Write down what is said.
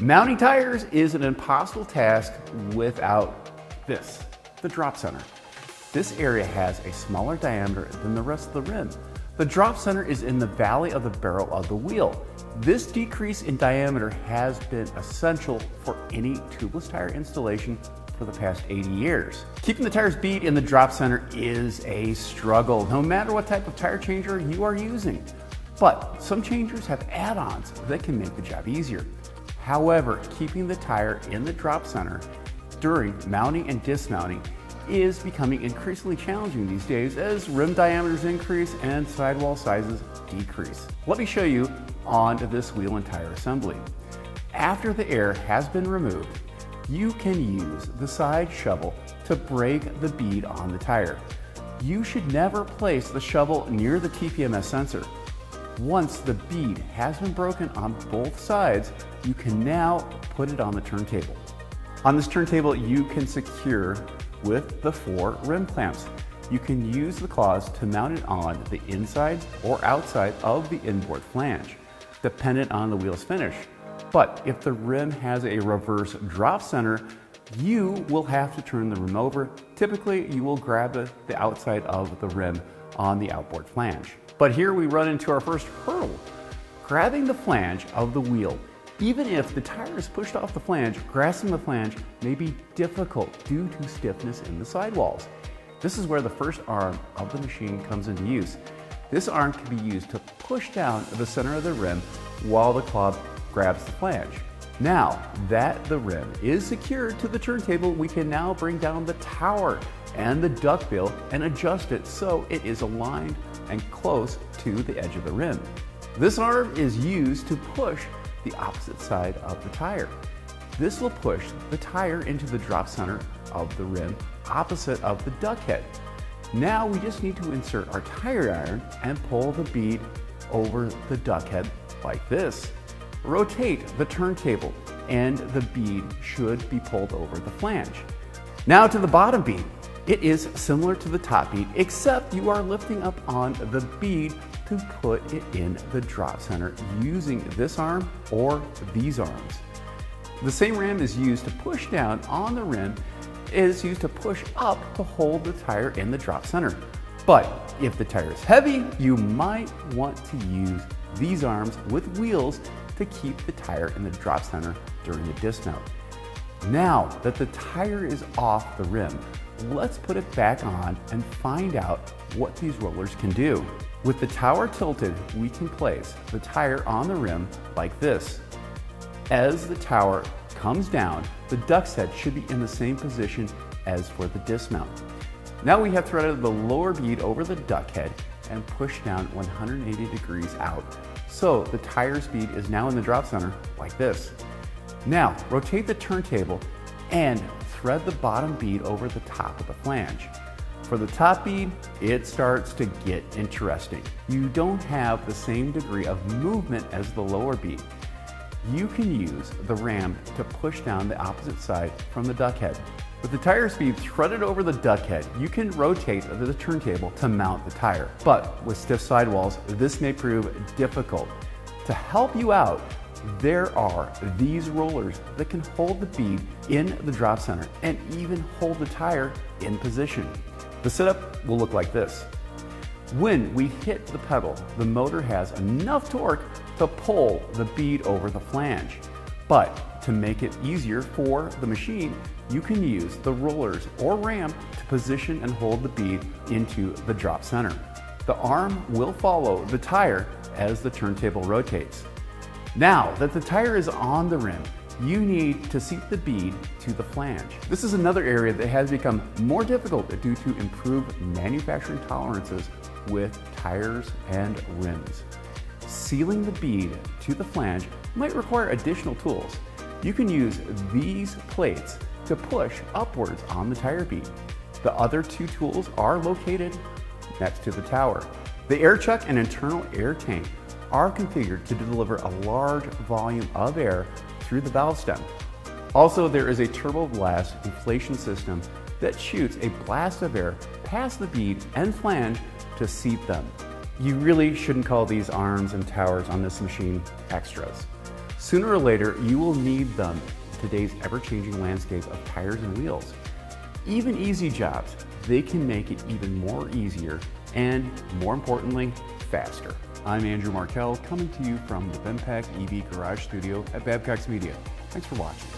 Mounting tires is an impossible task without this, the drop center. This area has a smaller diameter than the rest of the rim. The drop center is in the valley of the barrel of the wheel. This decrease in diameter has been essential for any tubeless tire installation for the past 80 years. Keeping the tires bead in the drop center is a struggle, no matter what type of tire changer you are using. But some changers have add-ons that can make the job easier. However, keeping the tire in the drop center during mounting and dismounting is becoming increasingly challenging these days as rim diameters increase and sidewall sizes decrease. Let me show you on this wheel and tire assembly. After the air has been removed, you can use the side shovel to break the bead on the tire. You should never place the shovel near the TPMS sensor. Once the bead has been broken on both sides, you can now put it on the turntable. On this turntable, you can secure with the 4 rim clamps. You can use the claws to mount it on the inside or outside of the inboard flange, dependent on the wheel's finish. But if the rim has a reverse drop center, you will have to turn the rim over. Typically, you will grab the outside of the rim on the outboard flange. But here we run into our first hurdle, grabbing the flange of the wheel. Even if the tire is pushed off the flange, grasping the flange may be difficult due to stiffness in the sidewalls. This is where the first arm of the machine comes into use. This arm can be used to push down the center of the rim while the claw grabs the flange. Now that the rim is secured to the turntable, we can now bring down the tower and the duckbill and adjust it so it is aligned and close to the edge of the rim. This arm is used to push the opposite side of the tire. This will push the tire into the drop center of the rim opposite of the duck head. Now we just need to insert our tire iron and pull the bead over the duck head like this. Rotate the turntable and the bead should be pulled over the flange. Now to the bottom bead. It is similar to the top bead, except you are lifting up on the bead to put it in the drop center using this arm or these arms. The same ram is used to push down on the rim, is used to push up to hold the tire in the drop center. But if the tire is heavy, you might want to use these arms with wheels to keep the tire in the drop center during the dismount. Now that the tire is off the rim, let's put it back on and find out what these rollers can do. With the tower tilted, we can place the tire on the rim like this. As the tower comes down, the duck's head should be in the same position as for the dismount. Now we have threaded the lower bead over the duck head and pushed down 180 degrees out. So the tire speed is now in the drop center like this. Now rotate the turntable and thread the bottom bead over the top of the flange. For the top bead, it starts to get interesting. You don't have the same degree of movement as the lower bead. You can use the ram to push down the opposite side from the duck head. With the tire speed threaded over the duck head, you can rotate the turntable to mount the tire. But with stiff sidewalls, this may prove difficult. To help you out, there are these rollers that can hold the bead in the drop center and even hold the tire in position. The setup will look like this. When we hit the pedal, the motor has enough torque to pull the bead over the flange. But to make it easier for the machine, you can use the rollers or ram to position and hold the bead into the drop center. The arm will follow the tire as the turntable rotates. Now that the tire is on the rim, you need to seat the bead to the flange. This is another area that has become more difficult due to improved manufacturing tolerances with tires and rims. Sealing the bead to the flange might require additional tools. You can use these plates to push upwards on the tire bead. The other 2 tools are located next to the tower. The air chuck and internal air tank are configured to deliver a large volume of air through the valve stem. Also, there is a turbo blast inflation system that shoots a blast of air past the bead and flange to seat them. You really shouldn't call these arms and towers on this machine extras. Sooner or later, you will need them in today's ever-changing landscape of tires and wheels. Even easy jobs, they can make it even more easier and, more importantly, faster. I'm Andrew Markell, coming to you from the Benpack EV Garage Studio at Babcock's Media. Thanks for watching.